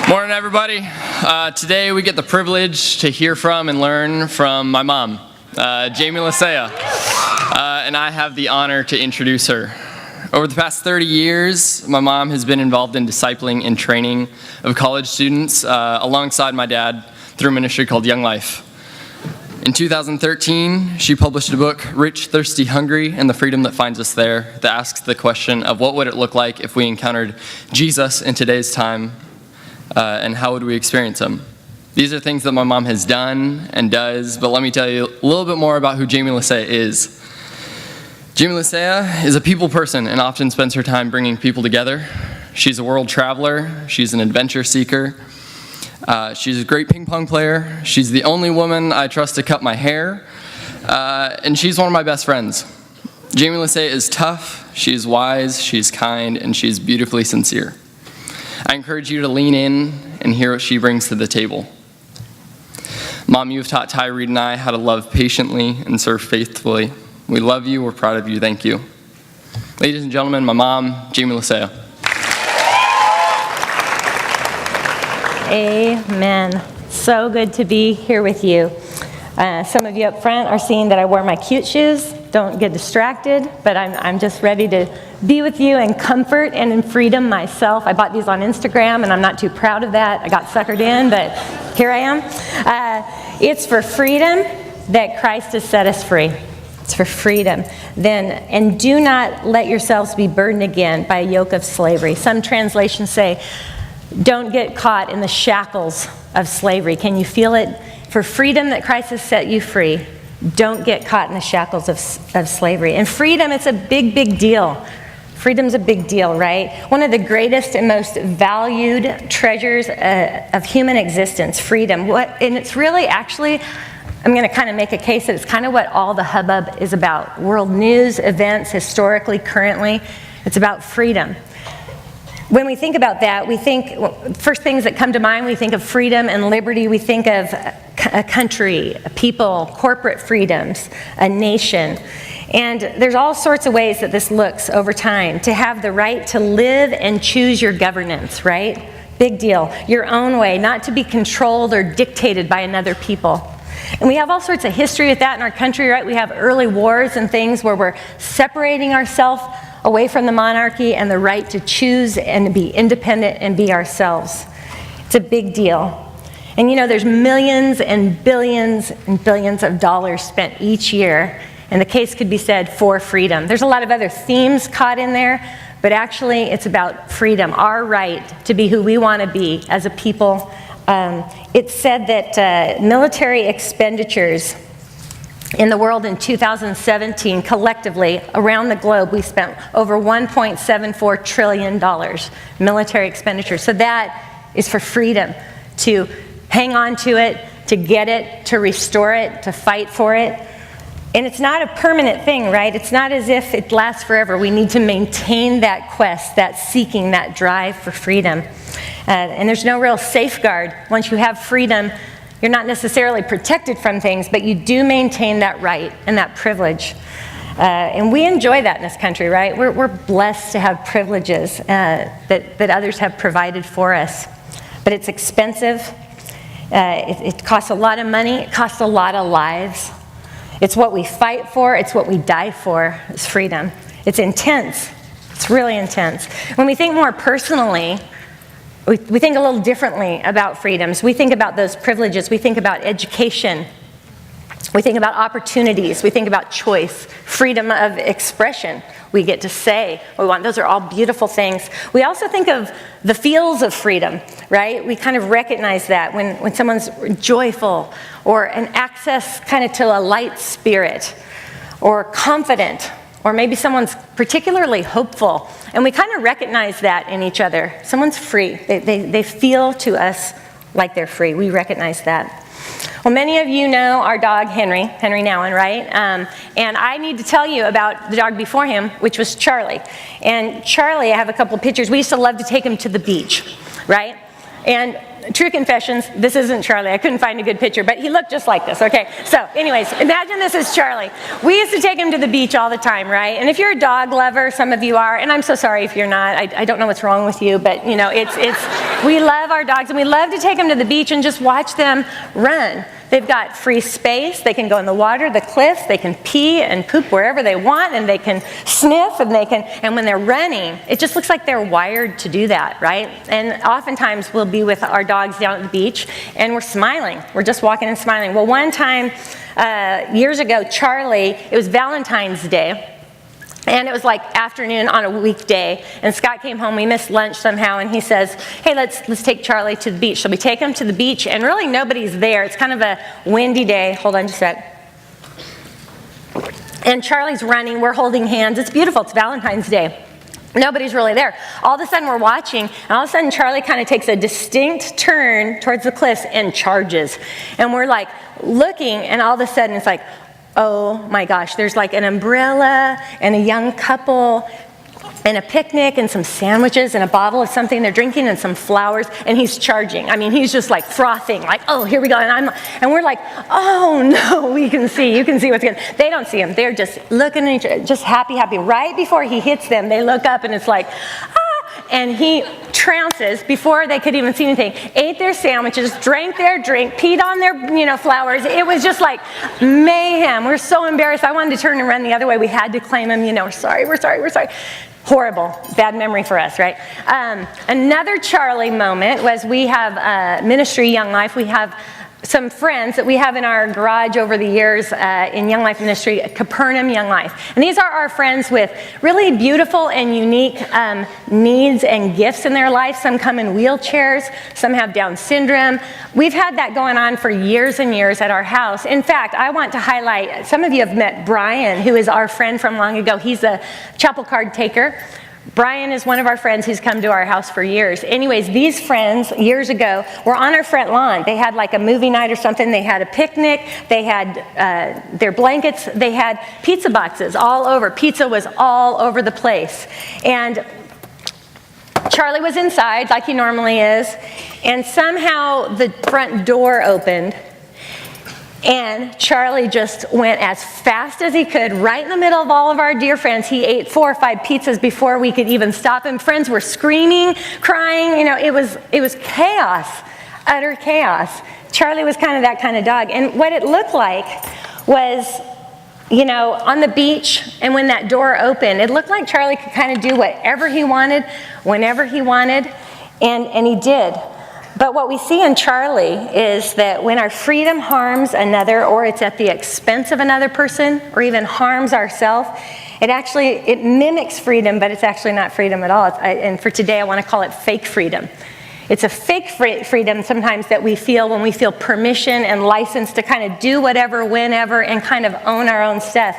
Morning, everybody. Today we get the privilege to hear from and learn from my mom, Jamie Lisea, and I have the honor to introduce her. Over the past 30 years, my mom has been involved in discipling and training of college students alongside my dad through a ministry called Young Life. In 2013, she published a book, Rich, Thirsty, Hungry, and the Freedom That Finds Us There, that asks the question of what would it look like if we encountered Jesus in today's time, and how would we experience him? These are things that my mom has done and does, but let me tell you a little bit more about who Jamie Lisea is. Jamie Lisea is a people person and often spends her time bringing people together. She's a world traveler. She's an adventure seeker. She's a great ping pong player. She's the only woman I trust to cut my hair. And she's one of my best friends. Jamie Lisea is tough, she's wise, she's kind, and she's beautifully sincere. I encourage you to lean in and hear what she brings to the table. Mom, you have taught Ty, Reed, and I how to love patiently and serve faithfully. We love you, we're proud of you, thank you. Ladies and gentlemen, my mom, Jamie Lisea. Amen. So good to be here with you. Some of you up front are seeing that I wore my cute shoes. Don't get distracted, but I'm just ready to be with you in comfort and in freedom myself. I bought these on Instagram, and I'm not too proud of that. I got suckered in, but here I am. It's for freedom that Christ has set us free. It's for freedom. And do not let yourselves be burdened again by a yoke of slavery. Some translations say, don't get caught in the shackles of slavery. Can you feel it? For freedom that Christ has set you free, don't get caught in the shackles of slavery. And freedom, it's a big, big deal. Freedom's a big deal, right? One of the greatest and most valued treasures of human existence, freedom. And it's really actually, I'm going to kind of make a case that it's kind of what all the hubbub is about. World news, events, historically, currently, it's about freedom. When we think about that, we think, first things that come to mind, we think of freedom and liberty. We think of a country, a people, corporate freedoms, a nation. And there's all sorts of ways that this looks over time. To have the right to live and choose your governance, right? Big deal. Your own way, not to be controlled or dictated by another people. And we have all sorts of history with that in our country, right? We have early wars and things where we're separating ourselves away from the monarchy and the right to choose and be independent and be ourselves. It's a big deal. And you know, there's millions and billions of dollars spent each year, and the case could be said for freedom. There's a lot of other themes caught in there, but actually it's about freedom, our right to be who we want to be as a people. It's said that military expenditures in the world in 2017, collectively, around the globe, we spent over $1.74 trillion military expenditures. So that is for freedom, to hang on to it, to get it, to restore it, to fight for it. And it's not a permanent thing, right? It's not as if it lasts forever. We need to maintain that quest, that seeking, that drive for freedom. And there's no real safeguard. Once you have freedom, you're not necessarily protected from things, but you do maintain that right and that privilege. And we enjoy that in this country, right? We're blessed to have privileges that others have provided for us. But it's expensive. It costs a lot of money. It costs a lot of lives. It's what we fight for. It's what we die for, is freedom. It's intense. It's really intense. When we think more personally, we think a little differently about freedoms. We think about those privileges. We think about education. We think about opportunities. We think about choice, freedom of expression. We get to say what we want. Those are all beautiful things. We also think of the feels of freedom, right? We kind of recognize that when someone's joyful, or an access kind of to a light spirit, or confident, or maybe someone's particularly hopeful. And we kind of recognize that in each other. Someone's free. They feel to us like they're free. We recognize that. Well, many of you know our dog, Henri Nouwen, right? And I need to tell you about the dog before him, which was Charlie. And Charlie, I have a couple of pictures. We used to love to take him to the beach, right? And true confessions, this isn't Charlie. I couldn't find a good picture, but he looked just like this, okay? So anyways, imagine this is Charlie. We used to take him to the beach all the time, right? And if you're a dog lover, some of you are, and I'm so sorry if you're not. I don't know what's wrong with you, but you know, we love our dogs, and we love to take them to the beach and just watch them run. They've got free space. They can go in the water, the cliffs. They can pee and poop wherever they want, and they can sniff, and when they're running, it just looks like they're wired to do that, right? And oftentimes we'll be with our dogs down at the beach, and we're smiling. We're just walking and smiling. Well, one time, years ago, Charlie, it was Valentine's Day, and it was like afternoon on a weekday, and Scott came home, we missed lunch somehow, and he says, hey, let's take Charlie to the beach. So we take him to the beach, and really nobody's there. It's kind of a windy day. Hold on just a sec. And Charlie's running, we're holding hands. It's beautiful, it's Valentine's Day. Nobody's really there. All of a sudden we're watching, and all of a sudden Charlie kind of takes a distinct turn towards the cliffs and charges. And we're like looking, and all of a sudden it's like, oh my gosh, there's like an umbrella and a young couple and a picnic and some sandwiches and a bottle of something they're drinking and some flowers, and he's charging. I mean, he's just like frothing, like, oh, here we go. And we're like, oh no, you can see what's going on. They don't see him. They're just looking at each other, just happy. Right before he hits them, they look up and it's like, and he trounces before they could even see anything, ate their sandwiches, drank their drink, peed on their flowers. It was just like mayhem. We're so embarrassed. I wanted to turn and run the other way. We had to claim him, we're sorry. Horrible, bad memory for us, right? Another Charlie moment was we have Ministry Young Life. We have some friends that we have in our garage over the years in Young Life Ministry, Capernaum Young Life. And these are our friends with really beautiful and unique needs and gifts in their life. Some come in wheelchairs, some have Down syndrome. We've had that going on for years and years at our house. In fact, I want to highlight, some of you have met Brian, who is our friend from long ago. He's a chapel card taker. Brian is one of our friends who's come to our house for years. Anyways, these friends, years ago, were on our front lawn. They had like a movie night or something. They had a picnic. They had their blankets. They had pizza boxes all over. Pizza was all over the place. And Charlie was inside, like he normally is. And somehow the front door opened. And Charlie just went as fast as he could, right in the middle of all of our dear friends. He ate 4 or 5 pizzas before we could even stop him. Friends were screaming, crying. It was chaos, utter chaos. Charlie was kind of that kind of dog. And what it looked like was, on the beach, and when that door opened, it looked like Charlie could kind of do whatever he wanted, whenever he wanted, and he did. But what we see in Charlie is that when our freedom harms another, or it's at the expense of another person, or even harms ourselves, it mimics freedom, but it's actually not freedom at all. And for today, I want to call it fake freedom. It's a fake freedom sometimes that we feel when we feel permission and license to kind of do whatever, whenever, and kind of own our own stuff.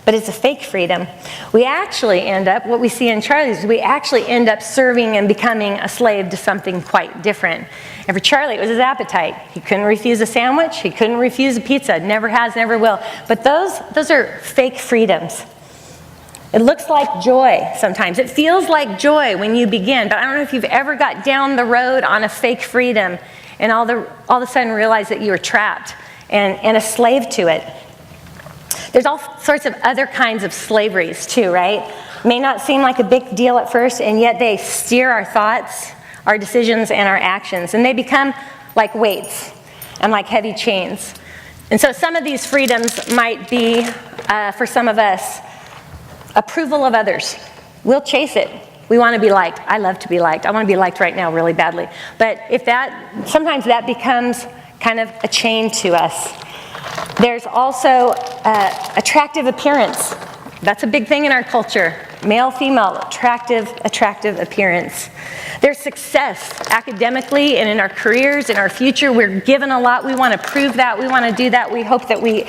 But it's a fake freedom. We actually end up, what we see in Charlie's, we actually end up serving and becoming a slave to something quite different. And for Charlie, it was his appetite. He couldn't refuse a sandwich. He couldn't refuse a pizza. Never has, never will. But those are fake freedoms. It looks like joy sometimes. It feels like joy when you begin. But I don't know if you've ever got down the road on a fake freedom and all of a sudden realize that you were trapped and a slave to it. There's all sorts of other kinds of slaveries too, right? May not seem like a big deal at first, and yet they steer our thoughts, our decisions, and our actions. And they become like weights and like heavy chains. And so some of these freedoms might be, for some of us, approval of others. We'll chase it. We want to be liked. I love to be liked. I want to be liked right now really badly. But sometimes that becomes kind of a chain to us. There's also attractive appearance. That's a big thing in our culture. Male, female, attractive appearance. There's success academically and in our careers, in our future. We're given a lot. We want to prove that. We want to do that. We hope that we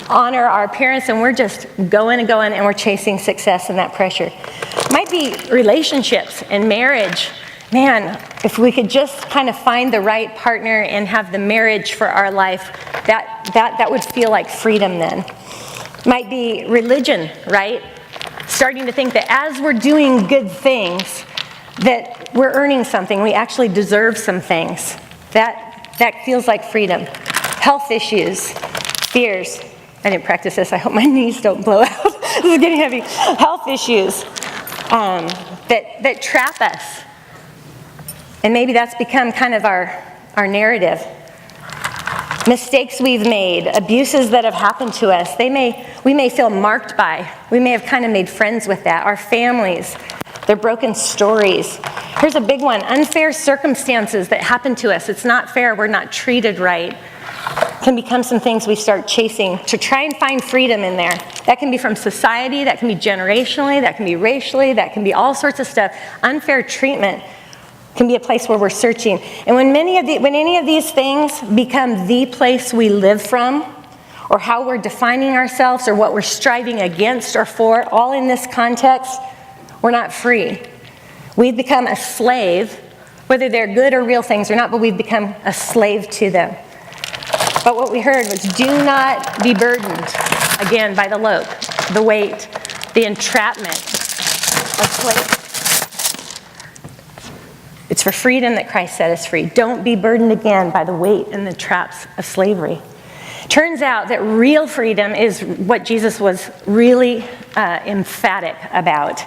honor our parents, and we're just going and going, and we're chasing success and that pressure. Might be relationships and marriage. Man, if we could just kind of find the right partner and have the marriage for our life, that would feel like freedom then. Might be religion, right? Starting to think that as we're doing good things, that we're earning something. We actually deserve some things. That feels like freedom. Health issues, fears. I didn't practice this. I hope my knees don't blow out. This is getting heavy. Health issues that trap us. And maybe that's become kind of our narrative. Mistakes we've made, abuses that have happened to us, we may feel marked by. We may have kind of made friends with that. Our families, their broken stories. Here's a big one, unfair circumstances that happen to us. It's not fair, we're not treated right. Can become some things we start chasing to try and find freedom in there. That can be from society, that can be generationally, that can be racially, that can be all sorts of stuff. Unfair treatment can be a place where we're searching. And when any of these things become the place we live from, or how we're defining ourselves, or what we're striving against or for, all in this context, we're not free. We've become a slave, whether they're good or real things or not, but we've become a slave to them. But what we heard was, do not be burdened, again, by the yoke, the weight, the entrapment of slavery. It's for freedom that Christ set us free. Don't be burdened again by the weight and the traps of slavery. Turns out that real freedom is what Jesus was really emphatic about.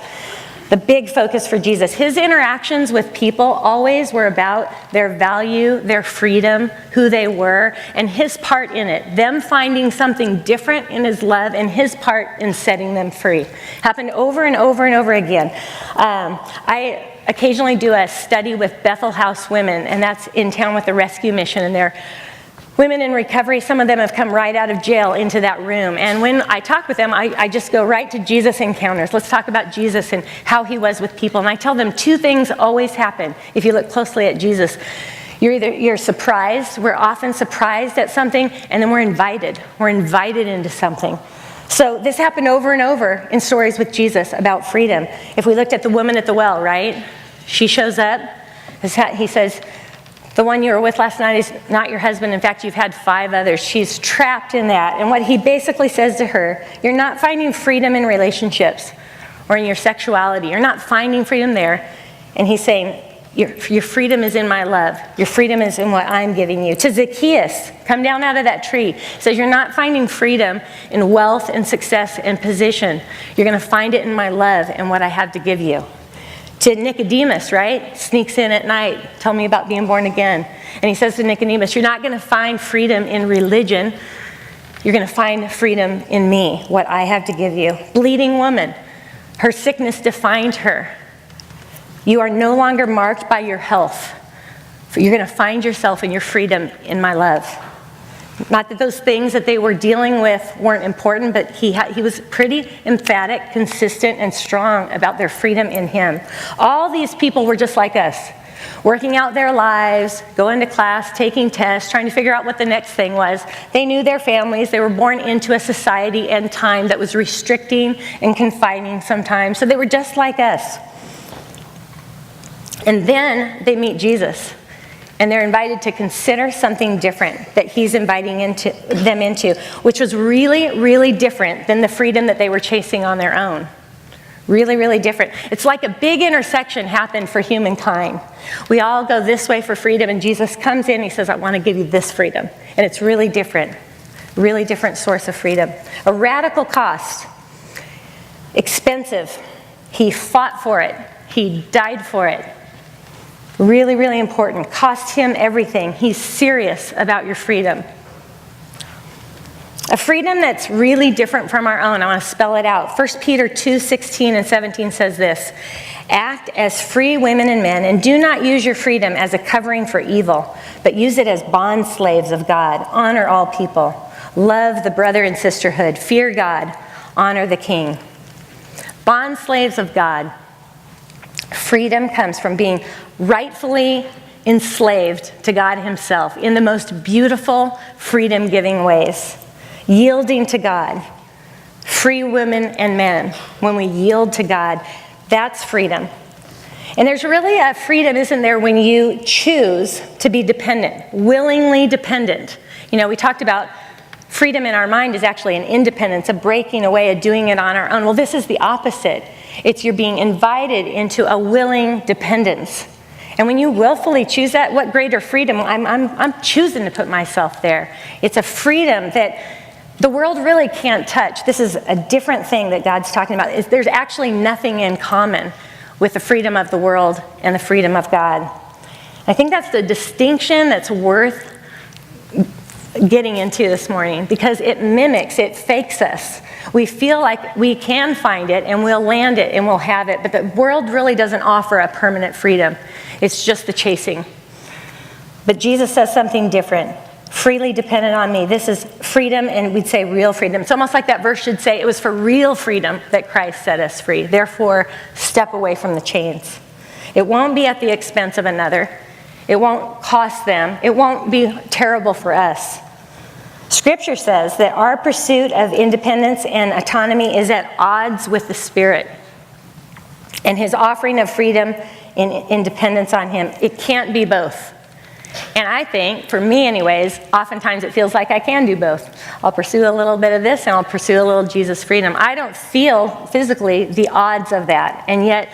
The big focus for Jesus. His interactions with people always were about their value, their freedom, who they were, and his part in it. Them finding something different in his love and his part in setting them free. Happened over and over and over again. I occasionally do a study with Bethel House women, and that's in town with the rescue mission, and they're women in recovery. Some of them have come right out of jail into that room. And when I talk with them, I just go right to Jesus encounters. Let's talk about Jesus and how he was with people. And I tell them two things always happen if you look closely at Jesus. You're surprised. We're often surprised at something, and then we're invited. We're invited into something. So this happened over and over in stories with Jesus about freedom. If we looked at the woman at the well, right? She shows up. He says, the one you were with last night is not your husband. In fact, you've had 5 others. She's trapped in that. And what he basically says to her, you're not finding freedom in relationships or in your sexuality. You're not finding freedom there. And he's saying, your freedom is in my love. Your freedom is in what I'm giving you. To Zacchaeus, come down out of that tree. He says, you're not finding freedom in wealth and success and position. You're going to find it in my love and what I have to give you. To Nicodemus, right? Sneaks in at night. Tell me about being born again. And he says to Nicodemus, you're not going to find freedom in religion. You're going to find freedom in me, what I have to give you. Bleeding woman. Her sickness defined her. You are no longer marked by your health. You're going to find yourself and your freedom in my love. Not that those things that they were dealing with weren't important, but he was pretty emphatic, consistent, and strong about their freedom in him. All these people were just like us, working out their lives, going to class, taking tests, trying to figure out what the next thing was. They knew their families. They were born into a society and time that was restricting and confining sometimes. So they were just like us. And then they meet Jesus. And they're invited to consider something different that he's inviting them into, which was really, really different than the freedom that they were chasing on their own. Really, really different. It's like a big intersection happened for humankind. We all go this way for freedom, and Jesus comes in and he says, I want to give you this freedom. And it's really different source of freedom. A radical cost. Expensive. He fought for it. He died for it. Really, really important. Cost him everything. He's serious about your freedom. A freedom that's really different from our own. I want to spell it out. 1 Peter 2:16 and 17 says this. Act as free women and men, and do not use your freedom as a covering for evil, but use it as bond slaves of God. Honor all people. Love the brother and sisterhood. Fear God. Honor the king. Bond slaves of God. Freedom comes from being rightfully enslaved to God himself in the most beautiful, freedom-giving ways. Yielding to God. Free women and men. When we yield to God, that's freedom. And there's really a freedom, isn't there, when you choose to be dependent, willingly dependent. You know, we talked about freedom in our mind is actually an independence, a breaking away, a doing it on our own. Well, this is the opposite. It's you're being invited into a willing dependence. And when you willfully choose that, what greater freedom? I'm choosing to put myself there. It's a freedom that the world really can't touch. This is a different thing that God's talking about. There's actually nothing in common with the freedom of the world and the freedom of God. I think that's the distinction that's worth getting into this morning, because it mimics, it fakes us. We feel like we can find it and we'll land it and we'll have it, but the world really doesn't offer a permanent freedom. It's just the chasing. But Jesus says something different. Freely dependent on me. This is freedom, and we'd say real freedom. It's almost like that verse should say it was for real freedom that Christ set us free. Therefore, step away from the chains. It won't be at the expense of another. It won't cost them. It won't be terrible for us. Scripture says that our pursuit of independence and autonomy is at odds with the Spirit. And his offering of freedom and independence on him, it can't be both. And I think, for me anyways, oftentimes it feels like I can do both. I'll pursue a little bit of this and I'll pursue a little Jesus freedom. I don't feel physically the odds of that. And yet,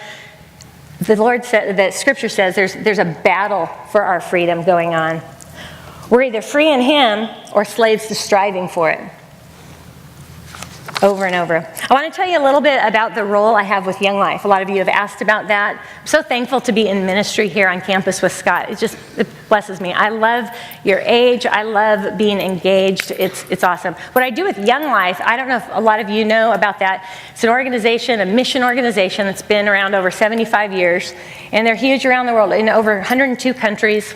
the Lord said, that Scripture says there's a battle for our freedom going on. We're either free in him or slaves to striving for it. Over and over. I want to tell you a little bit about the role I have with Young Life. A lot of you have asked about that. I'm so thankful to be in ministry here on campus with Scott. It blesses me. I love your age. I love being engaged. It's awesome. What I do with Young Life, I don't know if a lot of you know about that. It's an organization, a mission organization that's been around over 75 years. And they're huge around the world in over 102 countries.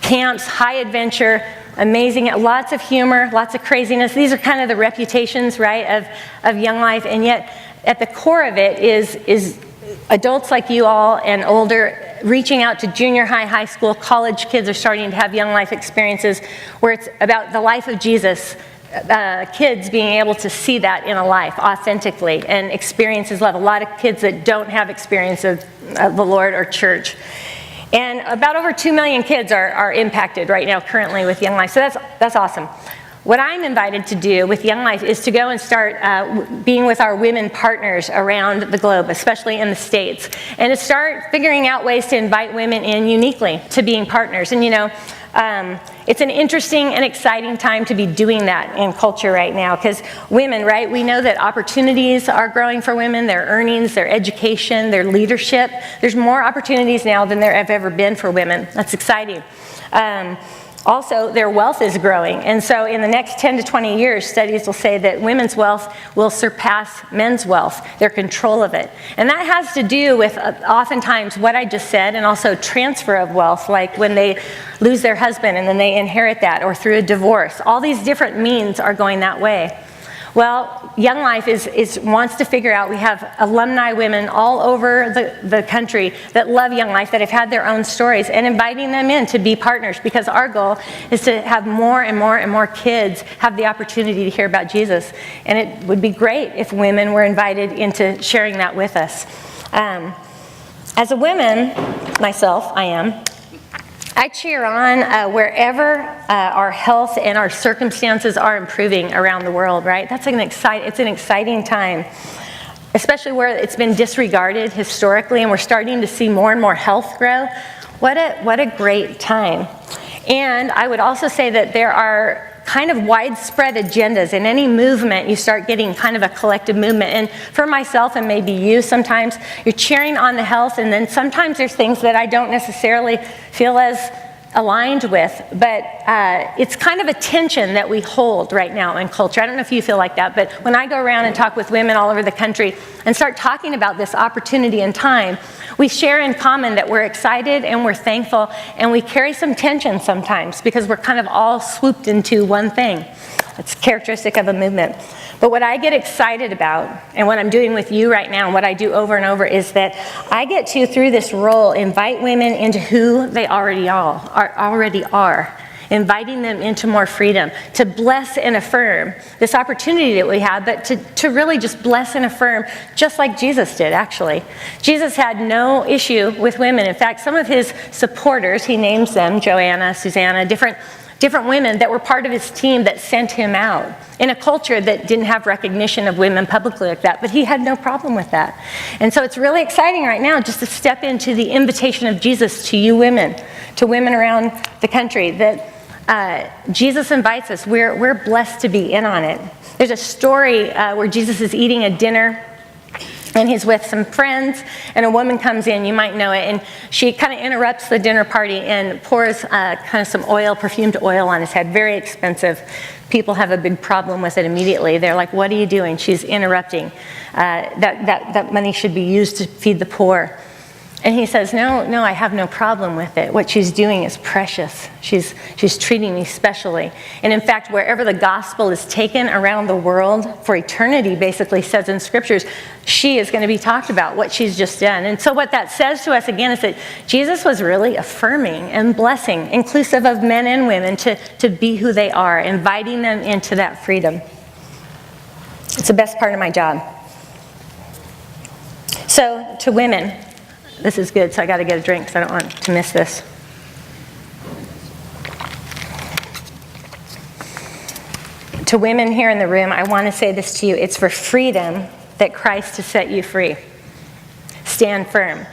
Camps, high adventure, amazing, lots of humor, lots of craziness. These are kind of the reputations, right, of Young Life. And yet, at the core of it is adults like you all and older reaching out to junior high, high school, college kids are starting to have Young Life experiences where it's about the life of Jesus. Kids being able to see that in a life authentically and experience his love. A lot of kids that don't have experience of the Lord or church. And about over 2 million kids are impacted right now currently with Young Life. So that's awesome. What I'm invited to do with Young Life is to go and start being with our women partners around the globe, especially in the States, and to start figuring out ways to invite women in uniquely to being partners. And it's an interesting and exciting time to be doing that in culture right now, because women, right, we know that opportunities are growing for women, their earnings, their education, their leadership. There's more opportunities now than there have ever been for women. That's exciting. Also, their wealth is growing. And so in the next 10 to 20 years, studies will say that women's wealth will surpass men's wealth, their control of it. And that has to do with oftentimes what I just said, and also transfer of wealth, like when they lose their husband and then they inherit that, or through a divorce. All these different means are going that way. Well, Young Life wants to figure out, we have alumni women all over the country that love Young Life, that have had their own stories, and inviting them in to be partners, because our goal is to have more and more and more kids have the opportunity to hear about Jesus. And it would be great if women were invited into sharing that with us. As a woman, myself, I cheer on wherever our health and our circumstances are improving around the world, right? It's an exciting time, especially where it's been disregarded historically, and we're starting to see more and more health grow. What a great time. And I would also say that there are kind of widespread agendas. In any movement, you start getting kind of a collective movement. And for myself, and maybe you, sometimes you're cheering on the health, and then sometimes there's things that I don't necessarily feel as aligned with, but it's kind of a tension that we hold right now in culture. I don't know if you feel like that, but when I go around and talk with women all over the country and start talking about this opportunity and time, we share in common that we're excited and we're thankful, and we carry some tension sometimes because we're kind of all swooped into one thing. It's characteristic of a movement. But what I get excited about, and what I'm doing with you right now, and what I do over and over, is that I get to, through this role, invite women into who they already are, inviting them into more freedom, to bless and affirm this opportunity that we have, but to really just bless and affirm, just like Jesus did, actually. Jesus had no issue with women. In fact, some of his supporters, he names them, Joanna, Susanna, different different women that were part of his team that sent him out in a culture that didn't have recognition of women publicly like that, but he had no problem with that. And so it's really exciting right now just to step into the invitation of Jesus to you women, to women around the country, that Jesus invites us. We're blessed to be in on it. There's a story where Jesus is eating a dinner, and he's with some friends, and a woman comes in, you might know it, and she kind of interrupts the dinner party and pours kind of some oil, perfumed oil on his head, very expensive. People have a big problem with it immediately. They're like, what are you doing? She's interrupting. That money should be used to feed the poor. And he says, no, I have no problem with it. What she's doing is precious. She's treating me specially. And in fact, wherever the gospel is taken around the world for eternity, basically says in scriptures, she is going to be talked about, what she's just done. And so what that says to us again is that Jesus was really affirming and blessing, inclusive of men and women, to be who they are, inviting them into that freedom. It's the best part of my job. So to women, this is good, so I got to get a drink because I don't want to miss this. To women here in the room, I want to say this to you. It's for freedom that Christ has set you free. Stand firm.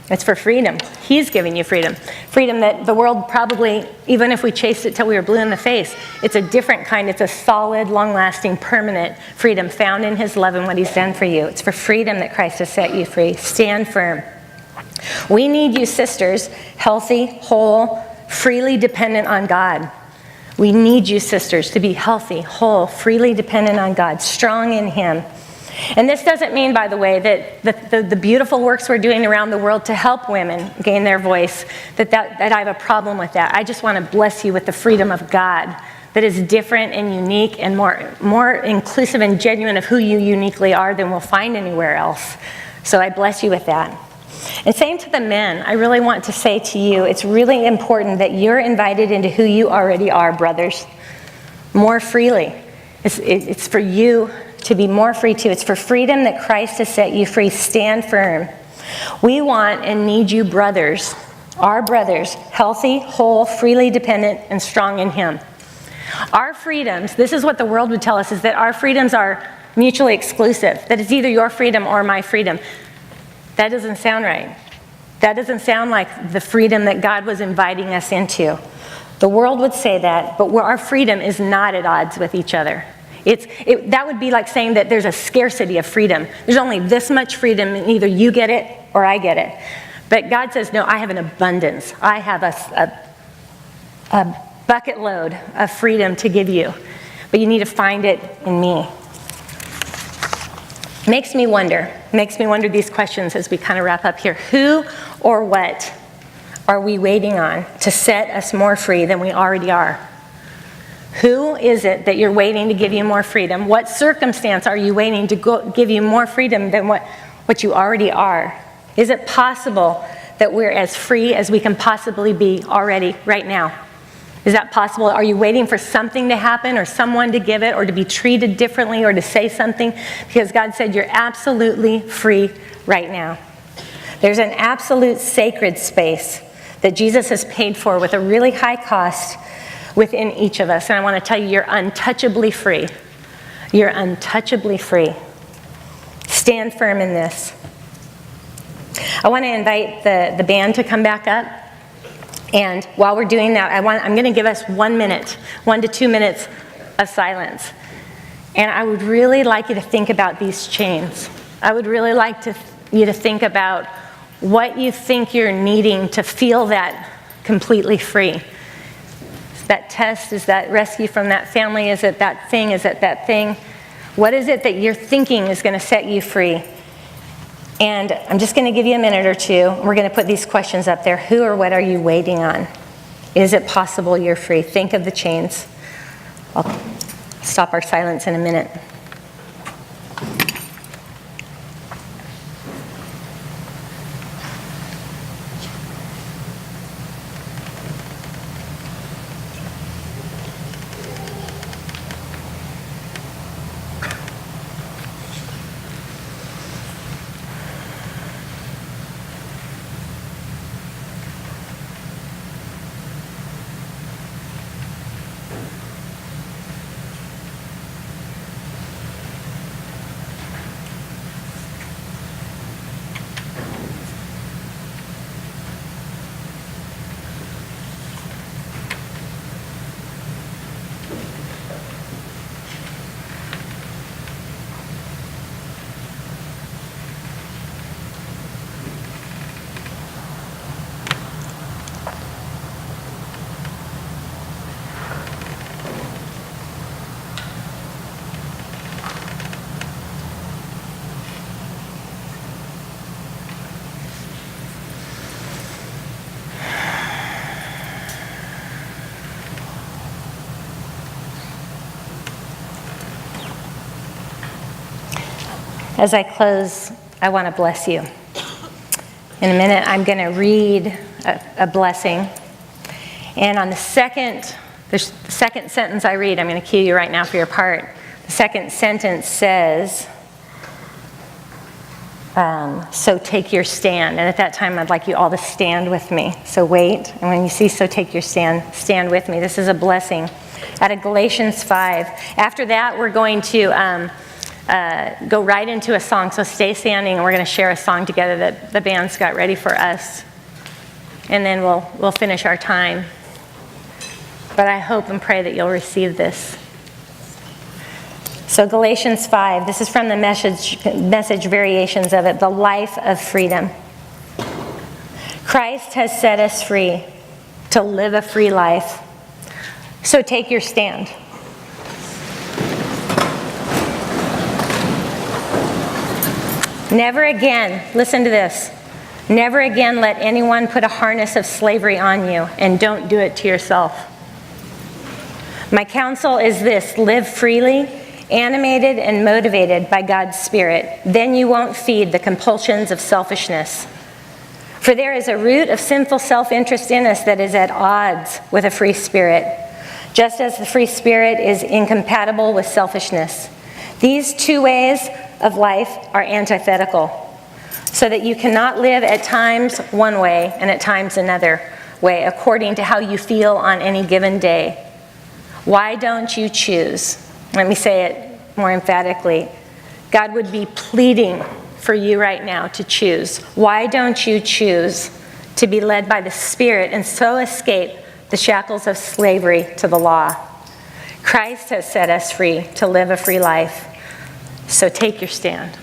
It's for freedom. He's giving you freedom. Freedom that the world probably, even if we chased it till we were blue in the face, it's a different kind. It's a solid, long-lasting, permanent freedom found in his love and what he's done for you. It's for freedom that Christ has set you free. Stand firm. We need you sisters, healthy, whole, freely dependent on God. We need you sisters to be healthy, whole, freely dependent on God, strong in him. And this doesn't mean, by the way, that the beautiful works we're doing around the world to help women gain their voice, that I have a problem with that. I just want to bless you with the freedom of God that is different and unique and more inclusive and genuine of who you uniquely are than we'll find anywhere else. So I bless you with that. And same to the men, I really want to say to you, it's really important that you're invited into who you already are, brothers, more freely. It's for you to be more free too. It's for freedom that Christ has set you free. Stand firm. We want and need you brothers, our brothers, healthy, whole, freely dependent, and strong in him. Our freedoms, this is what the world would tell us, is that our freedoms are mutually exclusive, that it's either your freedom or my freedom. That doesn't sound right. That doesn't sound like the freedom that God was inviting us into. The world would say that, but our freedom is not at odds with each other. That would be like saying that there's a scarcity of freedom. There's only this much freedom, and either you get it or I get it. But God says, no, I have an abundance. I have a bucket load of freedom to give you. But you need to find it in me. Makes me wonder these questions as we kind of wrap up here. Who or what are we waiting on to set us more free than we already are? Who is it that you're waiting to give you more freedom? What circumstance are you waiting to give you more freedom than what you already are? Is it possible that we're as free as we can possibly be already right now? Is that possible? Are you waiting for something to happen or someone to give it or to be treated differently or to say something? Because God said you're absolutely free right now. There's an absolute sacred space that Jesus has paid for with a really high cost within each of us. And I want to tell you, you're untouchably free. You're untouchably free. Stand firm in this. I want to invite the band to come back up. And while we're doing that, I'm going to give us 1 minute, 1 to 2 minutes of silence. And I would really like you to think about these chains. I would really like you to think about what you think you're needing to feel that completely free. Is that test? Is that rescue from that family? Is it that thing? Is it that thing? What is it that you're thinking is going to set you free? And I'm just going to give you a minute or two. We're going to put these questions up there. Who or what are you waiting on? Is it possible you're free? Think of the chains. I'll stop our silence in a minute. As I close, I want to bless you. In a minute, I'm going to read a blessing. And on the second sentence I read, I'm going to cue you right now for your part. The second sentence says, so take your stand. And at that time, I'd like you all to stand with me. So wait, and when you see so take your stand, stand with me. This is a blessing. Out of Galatians 5. After that, we're going to go right into a song. So stay standing, and we're going to share a song together that the band's got ready for us. And then we'll finish our time. But I hope and pray that you'll receive this. So Galatians 5, this is from the message variations of it, the life of freedom. Christ has set us free to live a free life. So take your stand. Never again, listen to this, never again let anyone put a harness of slavery on you, and don't do it to yourself. My counsel is this: live freely, animated and motivated by God's Spirit. Then you won't feed the compulsions of selfishness. For there is a root of sinful self-interest in us that is at odds with a free spirit, just as the free spirit is incompatible with selfishness. These two ways of life are antithetical, so that you cannot live at times one way and at times another way, according to how you feel on any given day. Why don't you choose? Let me say it more emphatically. God would be pleading for you right now to choose. Why don't you choose to be led by the Spirit and so escape the shackles of slavery to the law? Christ has set us free to live a free life. So take your stand.